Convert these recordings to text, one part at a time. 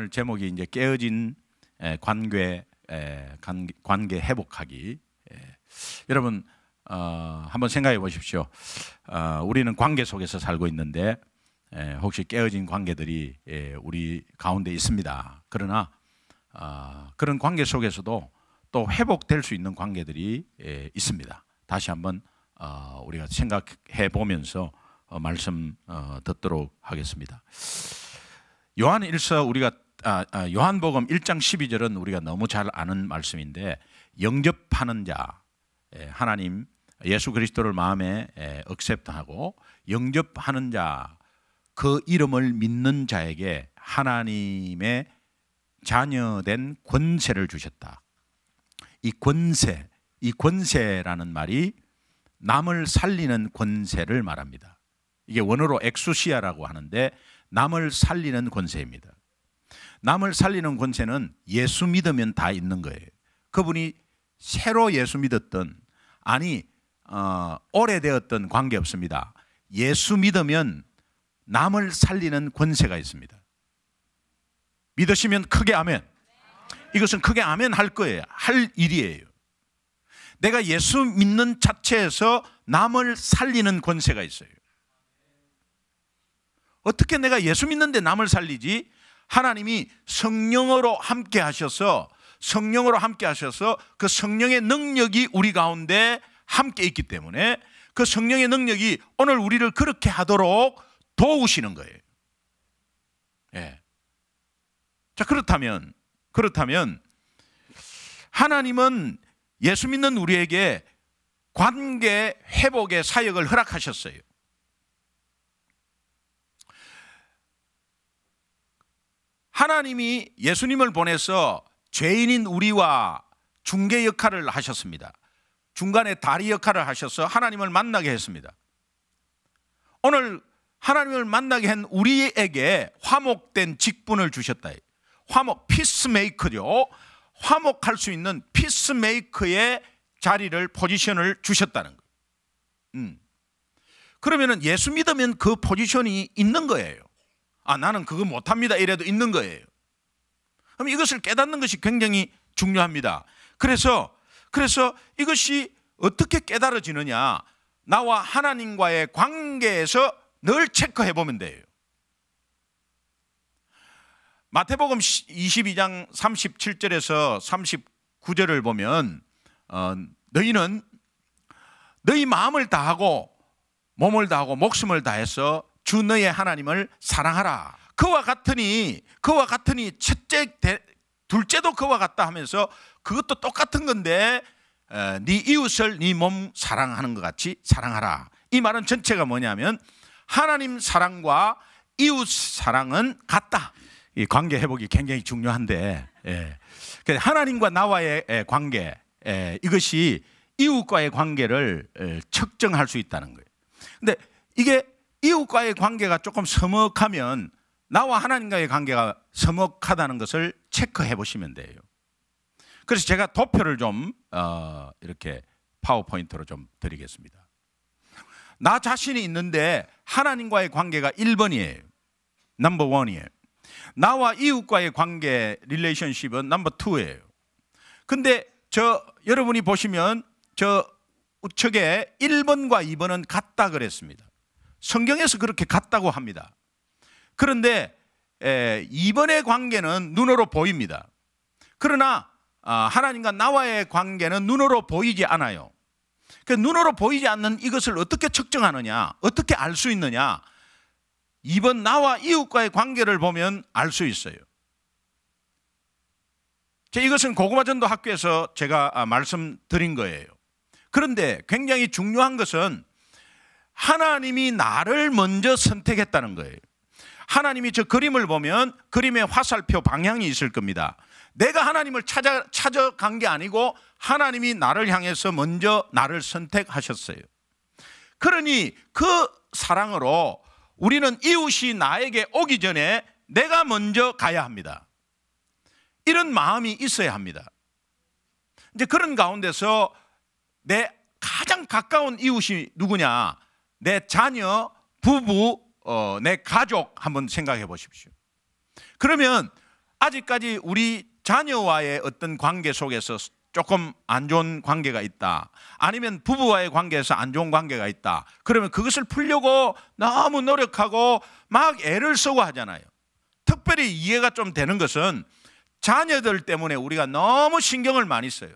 오늘 제목이 이제 깨어진 관계 회복하기. 여러분 한번 생각해 보십시오. 우리는 관계 속에서 살고 있는데 혹시 깨어진 관계들이 우리 가운데 있습니다. 그러나 그런 관계 속에서도 또 회복될 수 있는 관계들이 있습니다. 다시 한번 우리가 생각해 보면서 말씀 듣도록 하겠습니다. 요한 1서 우리가 요한복음 1장 12절은 우리가 너무 잘 아는 말씀인데, 영접하는 자, 하나님 예수 그리스도를 마음에 억셉트하고 영접하는 자, 그 이름을 믿는 자에게 하나님의 자녀된 권세를 주셨다. 이 권세라는 말이 남을 살리는 권세를 말합니다. 이게 원어로 엑수시아라고 하는데 남을 살리는 권세입니다. 남을 살리는 권세는 예수 믿으면 다 있는 거예요. 그분이 새로 예수 믿었던 오래되었던 관계없습니다. 예수 믿으면 남을 살리는 권세가 있습니다. 믿으시면 크게 아멘. 이것은 크게 아멘 할 거예요. 할 일이에요. 내가 예수 믿는 자체에서 남을 살리는 권세가 있어요. 어떻게 내가 예수 믿는데 남을 살리지? 하나님이 성령으로 함께 하셔서 그 성령의 능력이 우리 가운데 함께 있기 때문에 그 성령의 능력이 오늘 우리를 그렇게 하도록 도우시는 거예요. 예. 자, 그렇다면 하나님은 예수 믿는 우리에게 관계 회복의 사역을 허락하셨어요. 하나님이 예수님을 보내서 죄인인 우리와 중개 역할을 하셨습니다. 중간에 다리 역할을 하셔서 하나님을 만나게 했습니다. 오늘 하나님을 만나게 한 우리에게 화목된 직분을 주셨다. 피스메이커죠. 화목할 수 있는 피스메이커의 자리를, 포지션을 주셨다는 거예요. 그러면 예수 믿으면 그 포지션이 있는 거예요. 나는 그거 못합니다 이래도 있는 거예요. 그럼 이것을 깨닫는 것이 굉장히 중요합니다. 그래서 이것이 어떻게 깨달아지느냐, 나와 하나님과의 관계에서 늘 체크해 보면 돼요. 마태복음 22장 37절에서 39절을 보면 너희는 너희 마음을 다하고 몸을 다하고 목숨을 다해서 주 너의 하나님을 사랑하라. 그와 같으니 첫째, 둘째도 그와 같다 하면서 그것도 똑같은 건데 네 이웃을 네 몸 사랑하는 것 같이 사랑하라. 이 말은 전체가 뭐냐면 하나님 사랑과 이웃 사랑은 같다. 이 관계 회복이 굉장히 중요한데, 하나님과 나와의 관계, 이것이 이웃과의 관계를 측정할 수 있다는 거예요. 근데 이게 이웃과의 관계가 조금 서먹하면 나와 하나님과의 관계가 서먹하다는 것을 체크해 보시면 돼요. 그래서 제가 도표를 좀 이렇게 파워포인트로 좀 드리겠습니다. 나 자신이 있는데 하나님과의 관계가 1번이에요. 넘버 1이에요. 나와 이웃과의 관계, 릴레이션십은 넘버 2예요. 근데 여러분이 보시면 저 우측에 1번과 2번은 같다 그랬습니다. 성경에서 그렇게 같다고 합니다. 그런데 2번의 관계는 눈으로 보입니다. 그러나 하나님과 나와의 관계는 눈으로 보이지 않아요. 그 눈으로 보이지 않는 이것을 어떻게 측정하느냐, 어떻게 알 수 있느냐, 2번 나와 이웃과의 관계를 보면 알 수 있어요. 이것은 고구마전도 학교에서 제가 말씀드린 거예요. 그런데 굉장히 중요한 것은 하나님이 나를 먼저 선택했다는 거예요. 하나님이 저 그림을 보면 그림에 화살표 방향이 있을 겁니다. 내가 하나님을 찾아간 게 아니고 하나님이 나를 향해서 먼저 나를 선택하셨어요. 그러니 그 사랑으로 우리는 이웃이 나에게 오기 전에 내가 먼저 가야 합니다. 이런 마음이 있어야 합니다. 이제 그런 가운데서 내 가장 가까운 이웃이 누구냐? 내 자녀, 부부, 내 가족 한번 생각해 보십시오. 그러면 아직까지 우리 자녀와의 어떤 관계 속에서 조금 안 좋은 관계가 있다, 아니면 부부와의 관계에서 안 좋은 관계가 있다, 그러면 그것을 풀려고 너무 노력하고 막 애를 쓰고 하잖아요. 특별히 이해가 좀 되는 것은 자녀들 때문에 우리가 너무 신경을 많이 써요.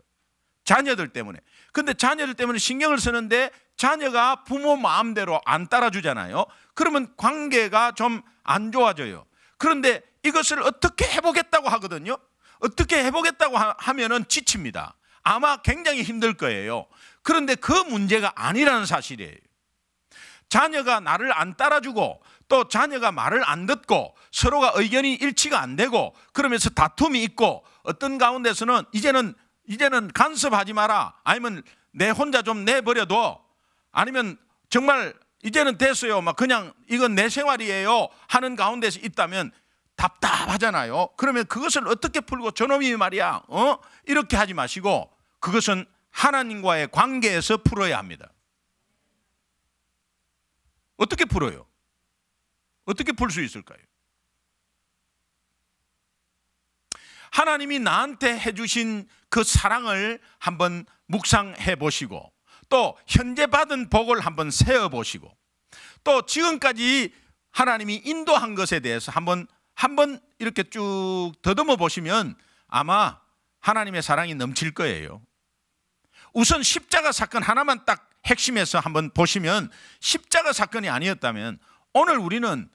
자녀들 때문에. 근데 자녀들 때문에 신경을 쓰는데 자녀가 부모 마음대로 안 따라주잖아요. 그러면 관계가 좀 안 좋아져요. 그런데 이것을 어떻게 해보겠다고 하거든요. 어떻게 해보겠다고 하면은 지칩니다. 아마 굉장히 힘들 거예요. 그런데 그 문제가 아니라는 사실이에요. 자녀가 나를 안 따라주고 또 자녀가 말을 안 듣고 서로가 의견이 일치가 안 되고 그러면서 다툼이 있고 어떤 가운데서는 이제는 간섭하지 마라, 아니면 내 혼자 좀 내버려둬, 아니면 정말 이제는 됐어요, 막 그냥 이건 내 생활이에요 하는 가운데서 있다면 답답하잖아요. 그러면 그것을 어떻게 풀고 저놈이 말이야 이렇게 하지 마시고 그것은 하나님과의 관계에서 풀어야 합니다. 어떻게 풀어요? 어떻게 풀 수 있을까요? 하나님이 나한테 해주신 그 사랑을 한번 묵상해 보시고 또 현재 받은 복을 한번 세어 보시고 또 지금까지 하나님이 인도한 것에 대해서 한번 이렇게 쭉 더듬어 보시면 아마 하나님의 사랑이 넘칠 거예요. 우선 십자가 사건 하나만 딱 핵심에서 한번 보시면, 십자가 사건이 아니었다면 오늘 우리는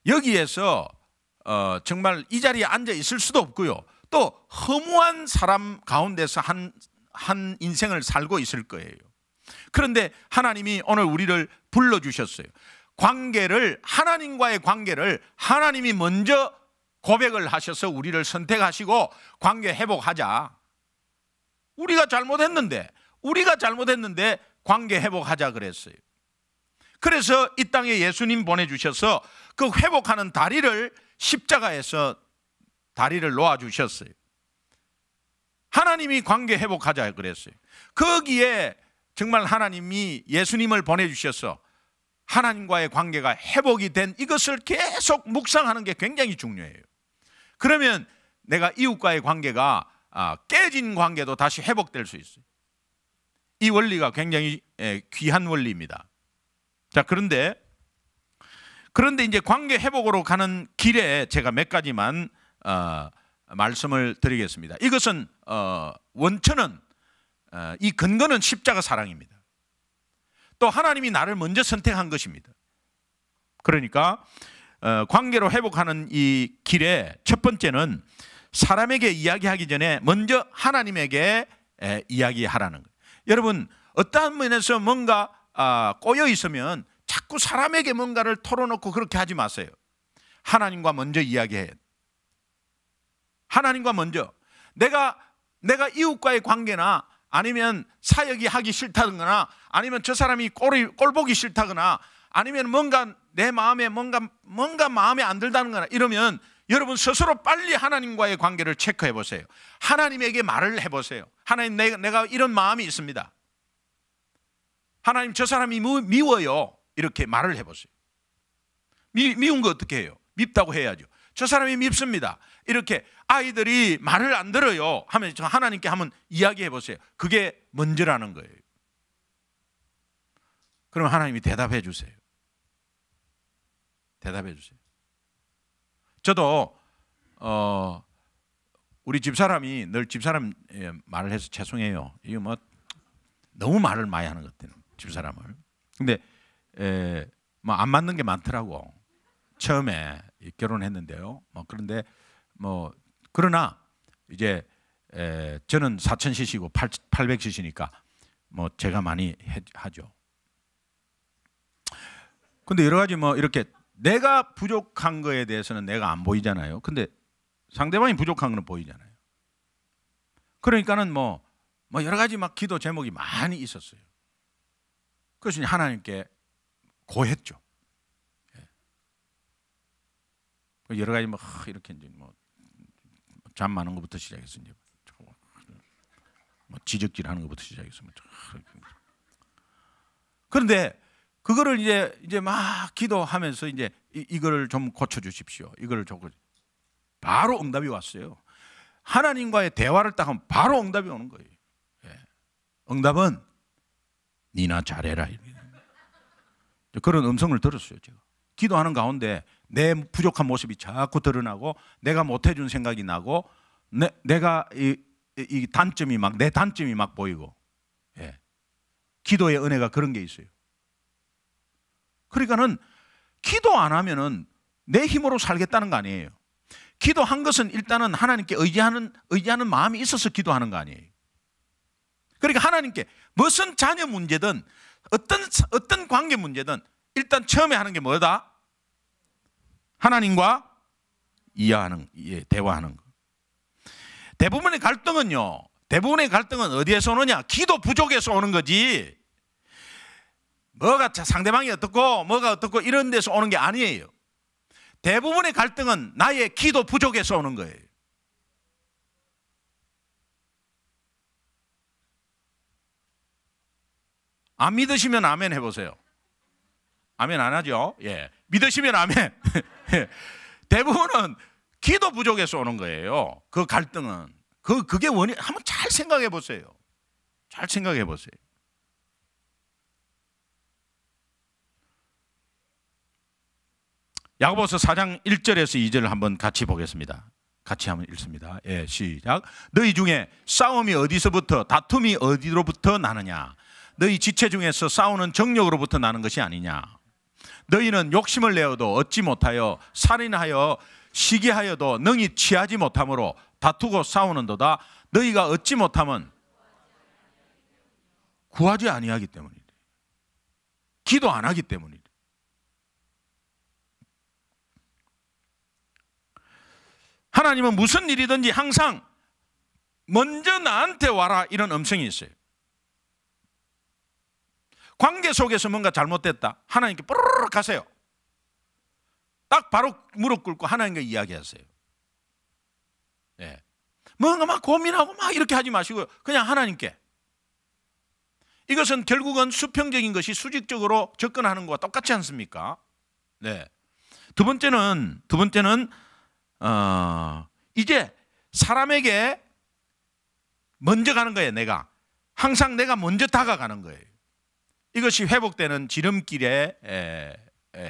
여기에서 정말 이 자리에 앉아 있을 수도 없고요, 또 허무한 사람 가운데서 한 인생을 살고 있을 거예요. 그런데 하나님이 오늘 우리를 불러주셨어요. 하나님과의 관계를 하나님이 먼저 고백을 하셔서 우리를 선택하시고 관계 회복하자. 우리가 잘못했는데 관계 회복하자 그랬어요. 그래서 이 땅에 예수님 보내주셔서 그 회복하는 다리를 십자가에서 다리를 놓아주셨어요. 하나님이 관계 회복하자 그랬어요. 거기에 정말 하나님이 예수님을 보내주셔서 하나님과의 관계가 회복이 된 이것을 계속 묵상하는 게 굉장히 중요해요. 그러면 내가 이웃과의 관계가 깨진 관계도 다시 회복될 수 있어요. 이 원리가 굉장히 귀한 원리입니다. 자, 그런데 이제 관계 회복으로 가는 길에 제가 몇 가지만 말씀을 드리겠습니다. 이것은 원천은 이 근거는 십자가 사랑입니다. 또 하나님이 나를 먼저 선택한 것입니다. 그러니까 관계로 회복하는 이 길에 첫 번째는 사람에게 이야기하기 전에 먼저 하나님에게 이야기하라는 거예요. 여러분, 어떠한 면에서 뭔가 꼬여 있으면 자꾸 사람에게 뭔가를 털어놓고 그렇게 하지 마세요. 하나님과 먼저 이야기해야 돼요. 하나님과 먼저. 내가 이웃과의 관계나 아니면 사역이 하기 싫다거나 아니면 저 사람이 꼴 보기 싫다거나 아니면 뭔가 내 마음에 뭔가 마음에 안 들다는 거나 이러면 여러분 스스로 빨리 하나님과의 관계를 체크해 보세요. 하나님에게 말을 해보세요. 하나님, 내가 이런 마음이 있습니다. 하나님, 저 사람이 미워요. 이렇게 말을 해보세요. 미운 거 어떻게 해요? 밉다고 해야죠. 저 사람이 밉습니다. 이렇게 아이들이 말을 안 들어요 하면 하나님께 한번 이야기해 보세요. 그게 먼저라는 거예요. 그럼 하나님이 대답해 주세요. 대답해 주세요. 저도 우리 집사람이 늘 집사람 말을 해서 죄송해요. 이거 뭐 너무 말을 많이 하는 것 같아요, 집사람을. 근데 뭐 안 맞는 게 많더라고. 처음에 결혼했는데요. 뭐 그런데 뭐 그러나 이제 저는 4000cc고 800cc니까 뭐 제가 많이 하죠. 근데 여러 가지 뭐 이렇게 내가 부족한 거에 대해서는 내가 안 보이잖아요. 근데 상대방이 부족한 거는 보이잖아요. 그러니까는 뭐 여러 가지 막 기도 제목이 많이 있었어요. 그래서 하나님께 고했죠. 여러 가지 뭐 이렇게 이제 뭐 잠 많은 것부터 시작해서 이제 뭐 지적질하는 것부터 시작해서 그런데 그거를 이제 막 기도하면서 이제 이거를 좀 고쳐 주십시오. 이거를 좀 바로 응답이 왔어요. 하나님과의 대화를 딱 하면 바로 응답이 오는 거예요. 예. 응답은 니나 잘해라. 그런 음성을 들었어요. 제가 기도하는 가운데 내 부족한 모습이 자꾸 드러나고 내가 못해준 생각이 나고 내가 이 단점이 내 단점이 막 보이고. 예. 기도의 은혜가 그런 게 있어요. 그러니까는 기도 안 하면은 내 힘으로 살겠다는 거 아니에요. 기도한 것은 일단은 하나님께 의지하는 마음이 있어서 기도하는 거 아니에요. 그러니까 하나님께 무슨 자녀 문제든 어떤 관계 문제든 일단 처음에 하는 게 뭐다? 하나님과 대화하는 거. 대부분의 갈등은 어디에서 오느냐? 기도 부족에서 오는 거지. 뭐가 상대방이 어떻고 뭐가 어떻고 이런 데서 오는 게 아니에요. 대부분의 갈등은 나의 기도 부족에서 오는 거예요. 안 믿으시면 아멘 해보세요. 아멘 안 하죠? 예. 믿으시면 아멘. 대부분은 기도 부족에서 오는 거예요. 그 갈등은. 그게 원인, 한번 잘 생각해 보세요. 잘 생각해 보세요. 야고보서 4장 1절에서 2절을 한번 같이 보겠습니다. 같이 한번 읽습니다. 예, 시작. 너희 중에 싸움이 어디서부터 다툼이 어디로부터 나느냐? 너희 지체 중에서 싸우는 정욕으로부터 나는 것이 아니냐? 너희는 욕심을 내어도 얻지 못하여 살인하여 시기하여도 능히 취하지 못함으로 다투고 싸우는도다. 너희가 얻지 못하면 구하지 아니하기 때문이래. 기도 안 하기 때문이래. 하나님은 무슨 일이든지 항상 먼저 나한테 와라 이런 음성이 있어요. 관계 속에서 뭔가 잘못됐다. 하나님께 뽀르르 가세요. 딱 바로 무릎 꿇고 하나님과 이야기하세요. 예. 뭔가 막 고민하고 막 이렇게 하지 마시고 그냥 하나님께. 이것은 결국은 수평적인 것이 수직적으로 접근하는 것과 똑같지 않습니까? 네. 두 번째는 이제 사람에게 먼저 가는 거예요. 내가 항상 내가 먼저 다가가는 거예요. 이것이 회복되는 지름길의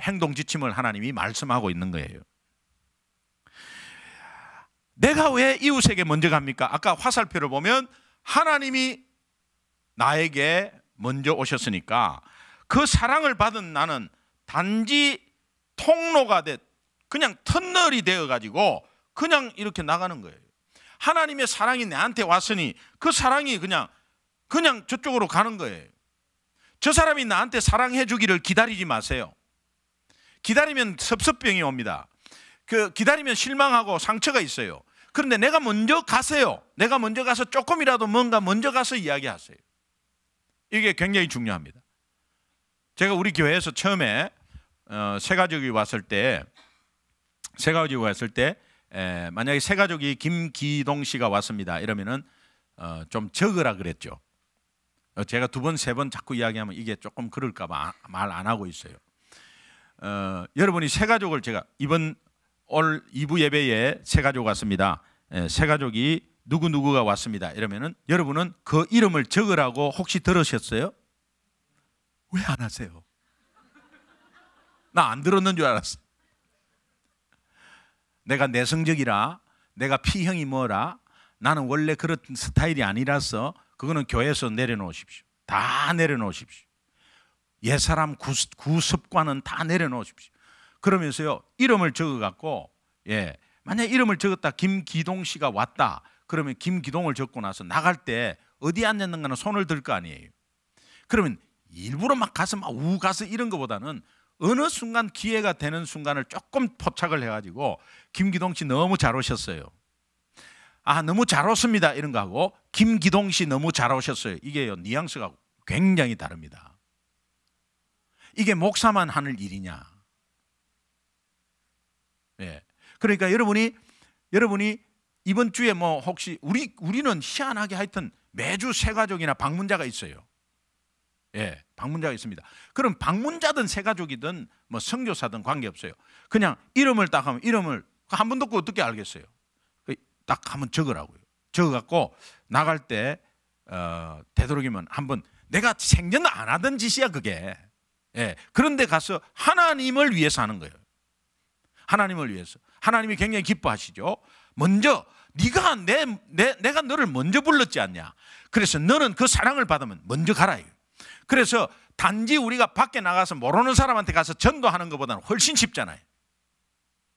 행동 지침을 하나님이 말씀하고 있는 거예요. 내가 왜 이웃에게 먼저 갑니까? 아까 화살표를 보면 하나님이 나에게 먼저 오셨으니까 그 사랑을 받은 나는 단지 통로가 그냥 터널이 되어가지고 그냥 이렇게 나가는 거예요. 하나님의 사랑이 내한테 왔으니 그 사랑이 그냥 저쪽으로 가는 거예요. 저 사람이 나한테 사랑해 주기를 기다리지 마세요. 기다리면 섭섭병이 옵니다. 기다리면 실망하고 상처가 있어요. 그런데 내가 먼저 가세요. 내가 먼저 가서 조금이라도 뭔가 먼저 가서 이야기하세요. 이게 굉장히 중요합니다. 제가 우리 교회에서 처음에 새가족이 왔을 때 만약에 새가족이 김기동 씨가 왔습니다. 이러면은 좀 적으라 그랬죠. 제가 두 번, 세 번 자꾸 이야기하면 이게 조금 그럴까 봐 말 안 하고 있어요. 여러분이 새가족을 제가 이번 올 2부 예배에 새가족 왔습니다. 새가족이 누구누구가 왔습니다. 이러면은 여러분은 그 이름을 적으라고 혹시 들으셨어요? 왜 안 하세요? 나 안 들었는 줄 알았어. 내가 내성적이라, 내가 피형이 뭐라, 나는 원래 그런 스타일이 아니라서 그거는 교회에서 내려놓으십시오. 다 내려놓으십시오. 옛사람 구습관은 다 내려놓으십시오. 그러면서요, 이름을 적어갖고, 만약 이름을 적었다, 김기동 씨가 왔다, 그러면 김기동을 적고 나서 나갈 때 어디 앉았는가는 손을 들 거 아니에요. 그러면 일부러 막 가서 막 우 가서 이런 것보다는 어느 순간 기회가 되는 순간을 조금 포착을 해가지고 김기동 씨 너무 잘 오셨어요. 아, 너무 잘 오십니다. 이런 거 하고 김기동 씨 너무 잘 오셨어요. 이게요, 뉘앙스가 굉장히 다릅니다. 이게 목사만 하는 일이냐? 그러니까 여러분이 이번 주에 뭐 혹시 우리는 희한하게 하여튼 매주 새가족이나 방문자가 있어요. 방문자가 있습니다. 그럼 방문자든 새가족이든 뭐 선교사든 관계없어요. 그냥 이름을 딱 하면 이름을 한 번 듣고 어떻게 알겠어요? 딱 한번 적으라고요. 적어갖고 나갈 때 되도록이면 한번, 내가 생전 안 하던 짓이야 그게. 예, 그런데 가서 하나님을 위해서 하는 거예요. 하나님을 위해서. 하나님이 굉장히 기뻐하시죠. 먼저 네가 내가 너를 먼저 불렀지 않냐. 그래서 너는 그 사랑을 받으면 먼저 가라. 그래서 단지 우리가 밖에 나가서 모르는 사람한테 가서 전도하는 것보다는 훨씬 쉽잖아요.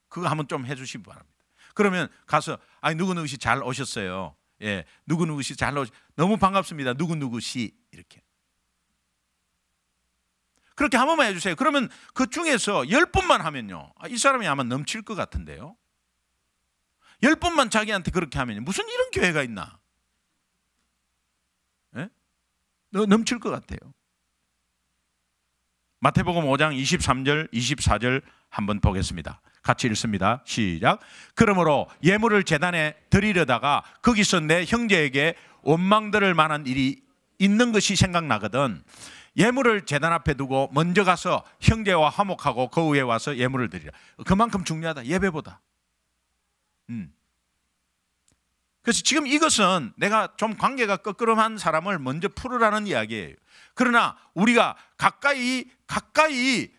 그거 한번 좀 해주시기 바랍니다. 그러면 가서 아니 누구누구씨 잘 오셨어요. 예, 누구누구씨 잘 너무 반갑습니다. 누구누구씨 이렇게. 그렇게 한 번만 해주세요. 그러면 그 중에서 10번만 하면요, 이 사람이 아마 넘칠 것 같은데요. 10번만 자기한테 그렇게 하면 무슨 이런 교회가 있나? 예? 넘칠 것 같아요. 마태복음 5장 23절 24절 한번 보겠습니다. 같이 읽습니다. 시작. 그러므로 예물을 제단에 드리려다가 거기서 내 형제에게 원망들을 만한 일이 있는 것이 생각나거든 예물을 제단 앞에 두고 먼저 가서 형제와 화목하고 그 후에 와서 예물을 드리라. 그만큼 중요하다, 예배보다. 그래서 지금 이것은 내가 좀 관계가 끄끄름한 사람을 먼저 풀으라는 이야기예요. 그러나 우리가 가까이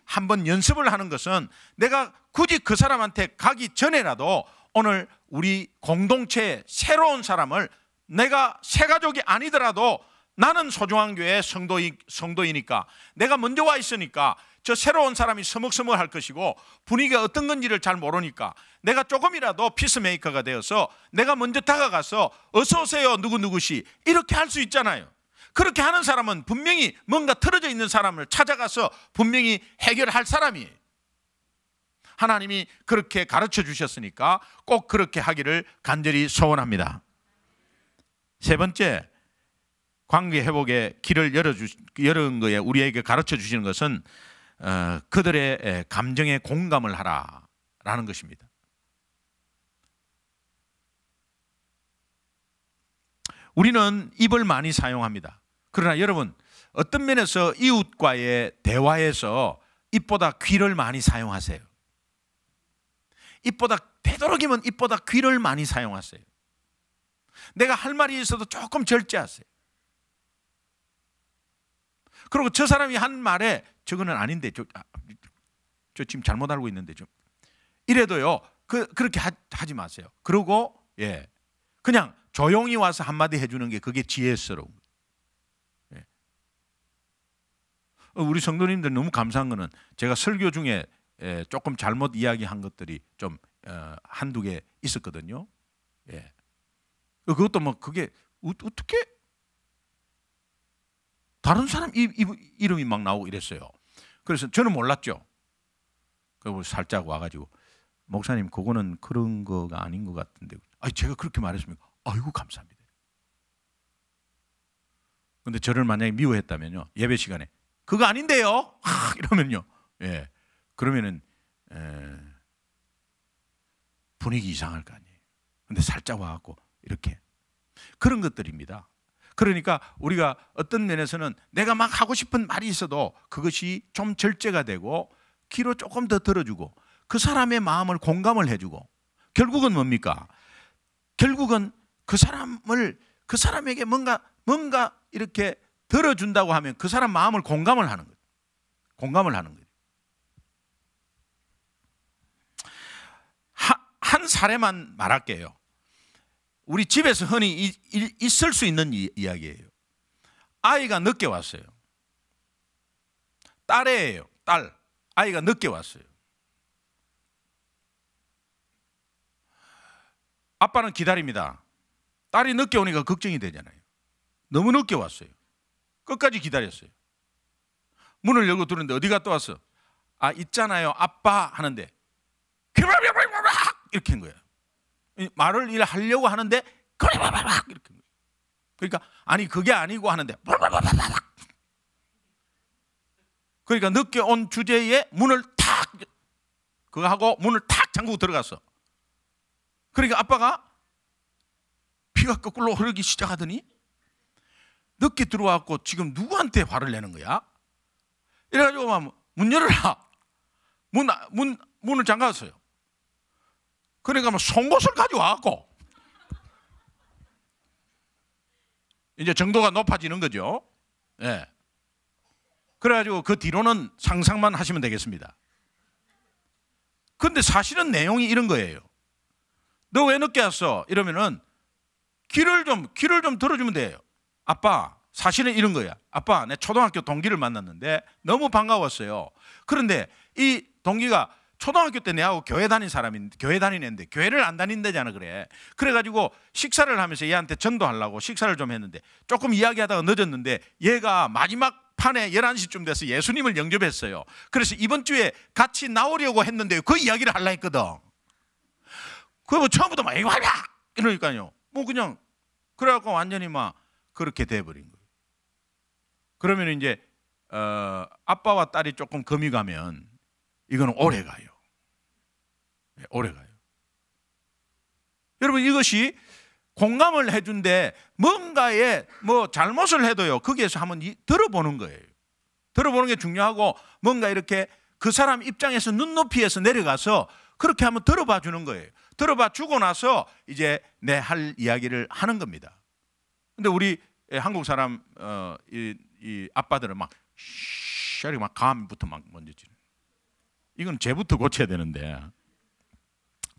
한번 연습을 하는 것은 내가 굳이 그 사람한테 가기 전에라도 오늘 우리 공동체에 새로운 사람을, 내가 새 가족이 아니더라도 나는 소중한 교회 성도이니까 내가 먼저 와 있으니까 저 새로운 사람이 서먹서먹할 것이고 분위기가 어떤 건지를 잘 모르니까 내가 조금이라도 피스메이커가 되어서 내가 먼저 다가가서 어서 오세요 누구누구씨 이렇게 할 수 있잖아요. 그렇게 하는 사람은 분명히 뭔가 틀어져 있는 사람을 찾아가서 분명히 해결할 사람이에요. 하나님이 그렇게 가르쳐 주셨으니까 꼭 그렇게 하기를 간절히 소원합니다. 세 번째, 관계 회복의 길을 열은 거에 우리에게 가르쳐 주시는 것은 그들의 감정에 공감을 하라라는 것입니다. 우리는 입을 많이 사용합니다. 그러나 여러분, 어떤 면에서 이웃과의 대화에서 입보다 귀를 많이 사용하세요. 되도록이면 입보다 귀를 많이 사용하세요. 내가 할 말이 있어도 조금 절제하세요. 그리고 저 사람이 한 말에 저거는 아닌데 저 지금 잘못 알고 있는데 좀 이래도요 그렇게 하지 마세요. 그리고 그냥 조용히 와서 한마디 해주는 게 그게 지혜스러운 거예요. 우리 성도님들 너무 감사한 거는 제가 설교 중에 조금 잘못 이야기한 것들이 좀 한두 개 있었거든요. 그것도 뭐 그게 어떻게 다른 사람 이름이 막 나오고 이랬어요. 그래서 저는 몰랐죠. 그리고 살짝 와가지고 목사님 그거는 그런 거가 아닌 것 같은데, 제가 그렇게 말했습니까? 아이고 감사합니다. 근데 저를 만약에 미워했다면요, 예배 시간에 그거 아닌데요? 이러면요, 그러면은 분위기 이상할 거 아니에요. 근데 살짝 와갖고 이렇게 그런 것들입니다. 그러니까 우리가 어떤 면에서는 내가 막 하고 싶은 말이 있어도 그것이 좀 절제가 되고 귀로 조금 더 들어주고 그 사람의 마음을 공감을 해주고, 결국은 뭡니까? 결국은 그 사람에게 뭔가 이렇게 들어준다고 하면 그 사람 마음을 공감을 하는 거예요. 공감을 하는 거예요. 한 사례만 말할게요. 우리 집에서 흔히 있을 수 있는 이야기예요. 아이가 늦게 왔어요. 딸이에요. 딸. 아이가 늦게 왔어요. 아빠는 기다립니다. 딸이 늦게 오니까 걱정이 되잖아요. 너무 늦게 왔어요. 끝까지 기다렸어요. 문을 열고 들었는데 어디 갔다 왔어? 있잖아요 아빠 하는데 이렇게 한 거예요. 말을 하려고 하는데 이렇게 한 거예요. 그러니까 아니 그게 아니고 하는데 그러니까 늦게 온 주제에 문을 탁 그거 하고 문을 탁 잠그고 들어갔어. 그러니까 아빠가 피가 거꾸로 흐르기 시작하더니 늦게 들어와갖고 지금 누구한테 화를 내는 거야? 이래가지고 문 열어라. 문을 잠갔어요. 그러니까 뭐 송곳을 가져와갖고 이제 정도가 높아지는 거죠. 예. 그래가지고 그 뒤로는 상상만 하시면 되겠습니다. 근데 사실은 내용이 이런 거예요. 너 왜 늦게 왔어? 이러면은 귀를 좀 들어주면 돼요. 아빠, 사실은 이런 거야. 아빠, 내 초등학교 동기를 만났는데 너무 반가웠어요. 그런데 이 동기가 초등학교 때 내하고 교회 다닌 사람인데, 교회 다니는데 교회를 안 다닌다잖아. 그래가지고 식사를 하면서 얘한테 전도하려고 식사를 좀 했는데 조금 이야기하다가 늦었는데 얘가 마지막 판에 11시쯤 돼서 예수님을 영접했어요. 그래서 이번 주에 같이 나오려고 했는데 그 이야기를 하려고 했거든. 그거 뭐 처음부터 막 이거 하냐 이러니까요. 뭐 그냥 그래갖고 완전히 막 그렇게 돼버린 거예요. 그러면 이제 아빠와 딸이 조금 금이 가면 이거는 오래 가요. 오래 가요. 여러분, 이것이 공감을 해준데 뭔가에 뭐 잘못을 해도요, 거기에서 한번 들어보는 거예요. 들어보는 게 중요하고 뭔가 이렇게 그 사람 입장에서 눈높이에서 내려가서 그렇게 한번 들어봐 주는 거예요. 들어봐 주고 나서 이제 내 할 이야기를 하는 겁니다. 근데 우리 한국 사람 이 아빠들은 막 이렇게 막 감부터 막 먼저 지르. 이건 쟤부터 고쳐야 되는데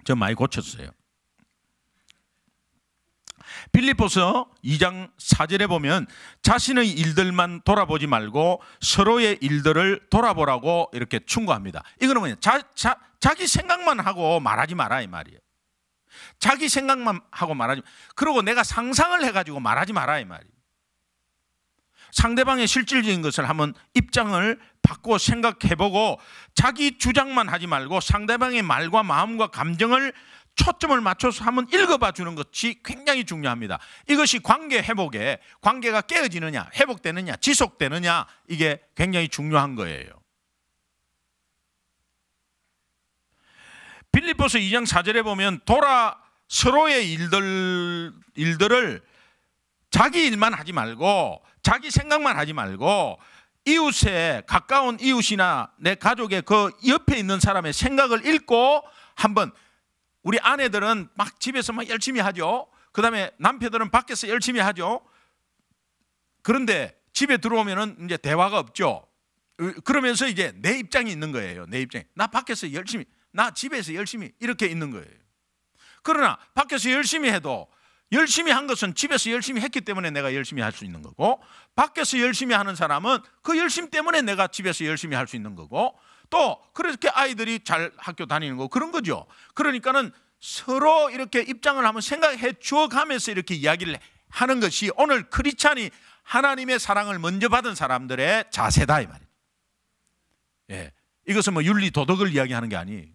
저 많이 고쳤어요. 빌립보서 2장 4절에 보면 자신의 일들만 돌아보지 말고 서로의 일들을 돌아보라고 이렇게 충고합니다. 이거는 뭐냐? 자기 생각만 하고 말하지 마라 이 말이에요. 자기 생각만 하고 말하지, 그리고 내가 상상을 해가지고 말하지 마라 이 말이에요. 상대방의 실질적인 것을 한번 입장을 바꾸어 생각해보고 자기 주장만 하지 말고 상대방의 말과 마음과 감정을 초점을 맞춰서 한번 읽어봐 주는 것이 굉장히 중요합니다. 이것이 관계 회복에, 관계가 깨어지느냐, 회복되느냐, 지속되느냐, 이게 굉장히 중요한 거예요. 빌립보서 2장 4절에 보면 서로의 일들을 자기 일만 하지 말고 자기 생각만 하지 말고 이웃의, 가까운 이웃이나 내 가족의 그 옆에 있는 사람의 생각을 읽고 한번, 우리 아내들은 막 집에서 막 열심히 하죠. 그 다음에 남편들은 밖에서 열심히 하죠. 그런데 집에 들어오면은 이제 대화가 없죠. 그러면서 이제 내 입장이 있는 거예요. 내 입장이. 나 밖에서 열심히, 나 집에서 열심히, 이렇게 있는 거예요. 그러나 밖에서 열심히 해도 열심히 한 것은 집에서 열심히 했기 때문에 내가 열심히 할 수 있는 거고, 밖에서 열심히 하는 사람은 그 열심 때문에 내가 집에서 열심히 할 수 있는 거고, 또 그렇게 아이들이 잘 학교 다니는 거, 그런 거죠. 그러니까는 서로 이렇게 입장을 한번 생각해 줘 가면서 이렇게 이야기를 하는 것이 오늘 크리스찬이 하나님의 사랑을 먼저 받은 사람들의 자세다 이 말이에요. 예, 이것은 뭐 윤리 도덕을 이야기하는 게 아니에요.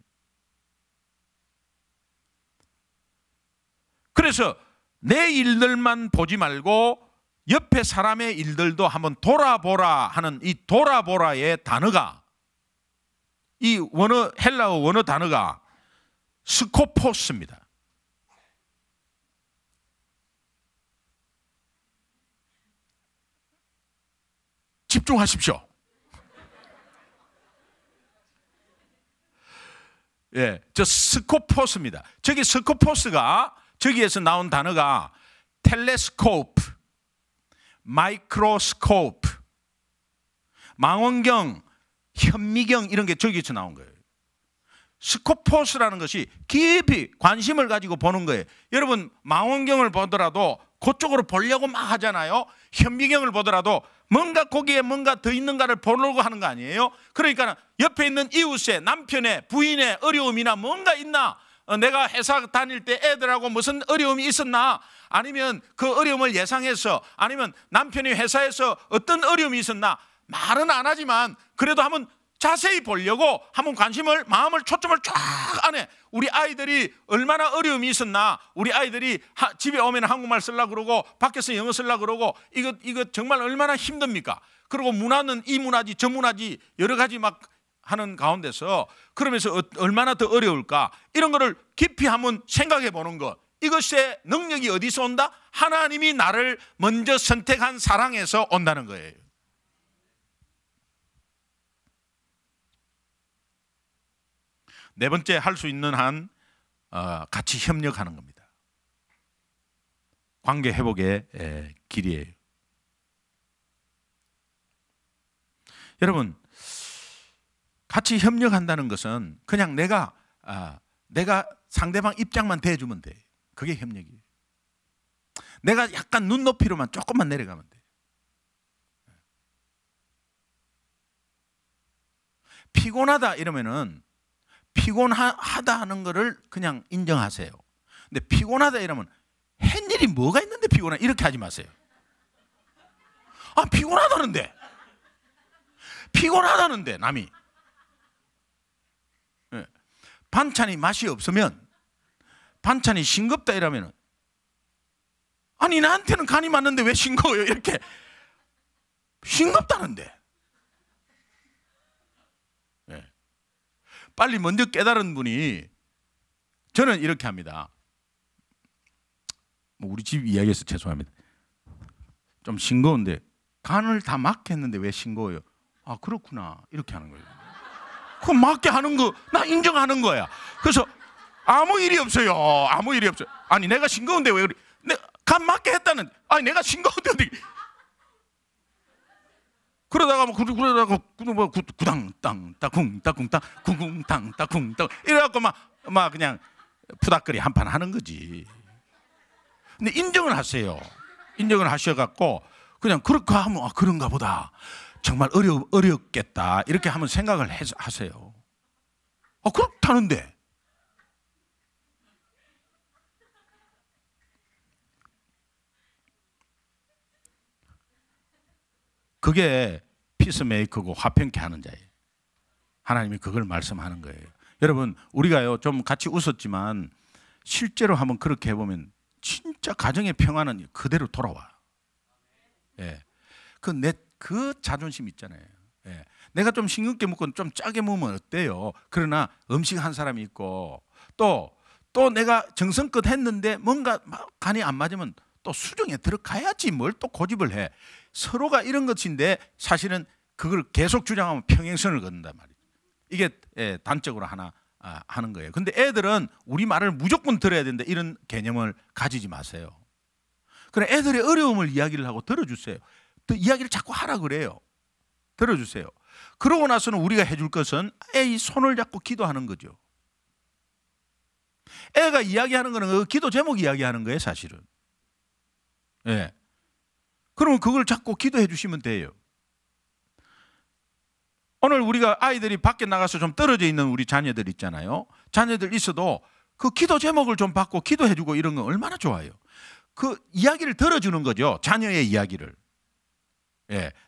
그래서 내 일들만 보지 말고 옆에 사람의 일들도 한번 돌아보라 하는 이 돌아보라의 단어가, 이 헬라어 원어 단어가 스코포스입니다. 집중하십시오. 예, 저 스코포스입니다. 저기 스코포스가, 저기에서 나온 단어가 텔레스코프, 마이크로스코프, 망원경, 현미경, 이런 게 저기에서 나온 거예요. 스코포스라는 것이 깊이 관심을 가지고 보는 거예요. 여러분, 망원경을 보더라도 그쪽으로 보려고 막 하잖아요. 현미경을 보더라도 뭔가 거기에 뭔가 더 있는가를 보려고 하는 거 아니에요? 그러니까 옆에 있는 이웃의, 남편의, 부인의 어려움이나 뭔가 있나, 내가 회사 다닐 때 애들하고 무슨 어려움이 있었나, 아니면 그 어려움을 예상해서, 아니면 남편이 회사에서 어떤 어려움이 있었나, 말은 안 하지만 그래도 한번 자세히 보려고 한번 관심을, 마음을, 초점을 쫙 안에, 우리 아이들이 얼마나 어려움이 있었나, 우리 아이들이 집에 오면 한국말 쓰려고 그러고 밖에서 영어 쓰려고 그러고, 이거 정말 얼마나 힘듭니까? 그리고 문화는 이 문화지 저 문화지 여러 가지 막 하는 가운데서, 그러면서 얼마나 더 어려울까, 이런 거를 깊이 한번 생각해 보는 것, 이것의 능력이 어디서 온다? 하나님이 나를 먼저 선택한 사랑에서 온다는 거예요. 네 번째 할 수 있는 한 같이 협력하는 겁니다. 관계 회복의 길이에요. 여러분, 같이 협력한다는 것은 그냥 내가 상대방 입장만 대해주면 돼. 그게 협력이에요. 내가 약간 눈높이로만 조금만 내려가면 돼. 피곤하다 이러면은 피곤하다 하는 거를 그냥 인정하세요. 근데 피곤하다 이러면 한 일이 뭐가 있는데 피곤하다 이렇게 하지 마세요. 아, 피곤하다는데 남이 반찬이 맛이 없으면, 반찬이 싱겁다 이러면은 아니 나한테는 간이 맞는데 왜 싱거워요? 이렇게 싱겁다는데. 빨리 먼저 깨달은 분이, 저는 이렇게 합니다. 우리 집 이야기해서 죄송합니다. 좀 싱거운데 간을 다 맞게 했는데 왜 싱거워요? 아, 그렇구나, 이렇게 하는 거예요. 그럼 맞게 하는 거 나 인정하는 거야. 그래서 아무 일이 없어요. 아무 일이 없어요. 아니 내가 싱거운데 왜 그래? 간 맞게 했다는. 아니 내가 싱거운데 어떻게? 그러다가 구당 땅 따쿵 따쿵 땅 쿵쿵 땅 따쿵 땅 이래갖고 막 그냥 푸닥거리 한판 하는 거지. 근데 인정을 하세요. 인정을 하셔갖고 그냥 그렇게 하면 그런가 보다. 정말 어렵겠다. 이렇게 하면 생각을 하세요. 그렇다는데. 그게 피스메이커고 화평케 하는 자예요. 하나님이 그걸 말씀하는 거예요. 여러분, 우리가요 좀 같이 웃었지만 실제로 한번 그렇게 해보면 진짜 가정의 평화는 그대로 돌아와. 그 자존심 있잖아요. 내가 좀 싱겁게 먹고 좀 짜게 먹으면 어때요? 그러나 음식 한 사람이 있고 또 내가 정성껏 했는데 뭔가 간이 안 맞으면 또 수정에 들어가야지 뭘 또 고집을 해. 서로가 이런 것인데 사실은 그걸 계속 주장하면 평행선을 걷는단 말이에요. 이게 단적으로 하나 하는 거예요. 근데 애들은 우리 말을 무조건 들어야 된다 이런 개념을 가지지 마세요. 그래, 애들의 어려움을 이야기를 하고 들어주세요. 또 이야기를 자꾸 하라 그래요. 들어주세요. 그러고 나서는 우리가 해줄 것은 애의 손을 잡고 기도하는 거죠. 애가 이야기하는 거는 그 기도 제목 이야기하는 거예요, 사실은. 그러면 그걸 자꾸 기도해 주시면 돼요. 오늘 우리가 아이들이 밖에 나가서 좀 떨어져 있는 우리 자녀들 있잖아요. 자녀들 있어도 그 기도 제목을 좀 받고 기도해 주고 이런 건 얼마나 좋아요. 그 이야기를 들어주는 거죠. 자녀의 이야기를.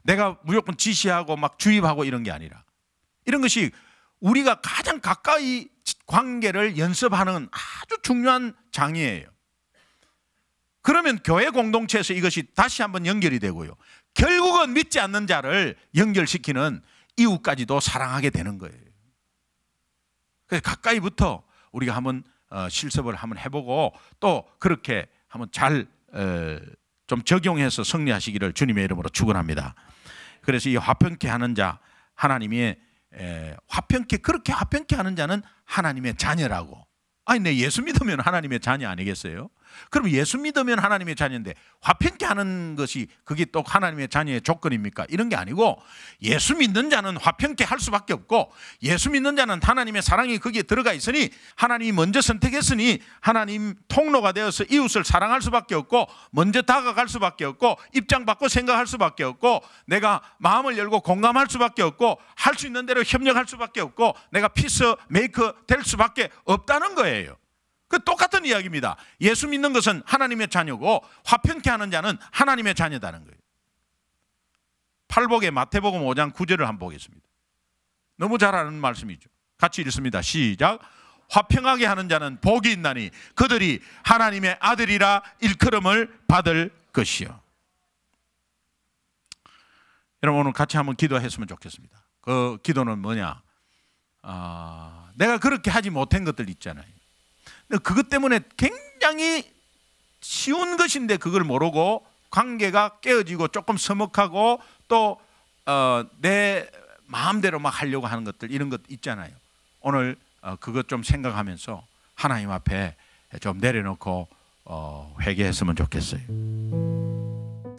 내가 무조건 지시하고 막 주입하고 이런 게 아니라, 이런 것이 우리가 가장 가까이 관계를 연습하는 아주 중요한 장이에요. 그러면 교회 공동체에서 이것이 다시 한번 연결이 되고요. 결국은 믿지 않는 자를 연결시키는 이웃까지도 사랑하게 되는 거예요. 그래서 가까이부터 우리가 한번 실습을 한번 해보고 또 그렇게 한번 잘 좀 적용해서 승리하시기를 주님의 이름으로 축원합니다. 그래서 이 화평케 하는 자, 하나님의 그렇게 화평케 하는 자는 하나님의 자녀라고. 아니, 내 예수 믿으면 하나님의 자녀 아니겠어요? 그럼 예수 믿으면 하나님의 자녀인데 화평케 하는 것이 그게 또 하나님의 자녀의 조건입니까? 이런 게 아니고, 예수 믿는 자는 화평케 할 수밖에 없고, 예수 믿는 자는 하나님의 사랑이 거기에 들어가 있으니, 하나님이 먼저 선택했으니 하나님 통로가 되어서 이웃을 사랑할 수밖에 없고, 먼저 다가갈 수밖에 없고, 입장 바꿔 생각할 수밖에 없고, 내가 마음을 열고 공감할 수밖에 없고, 할 수 있는 대로 협력할 수밖에 없고, 내가 피스 메이커 될 수밖에 없다는 거예요. 그 똑같은 이야기입니다. 예수 믿는 것은 하나님의 자녀고 화평케 하는 자는 하나님의 자녀다는 거예요. 팔복의 마태복음 5장 9절을 한번 보겠습니다. 너무 잘 아는 말씀이죠. 같이 읽습니다. 시작. 화평하게 하는 자는 복이 있나니 그들이 하나님의 아들이라 일컬음을 받을 것이요. 여러분, 오늘 같이 한번 기도했으면 좋겠습니다. 그 기도는 뭐냐? 내가 그렇게 하지 못한 것들 있잖아요. 그것 때문에 굉장히 쉬운 것인데 그걸 모르고 관계가 깨어지고 조금 서먹하고 또 내 마음대로 막 하려고 하는 것들, 이런 것 있잖아요. 오늘 그것 좀 생각하면서 하나님 앞에 좀 내려놓고 회개했으면 좋겠어요.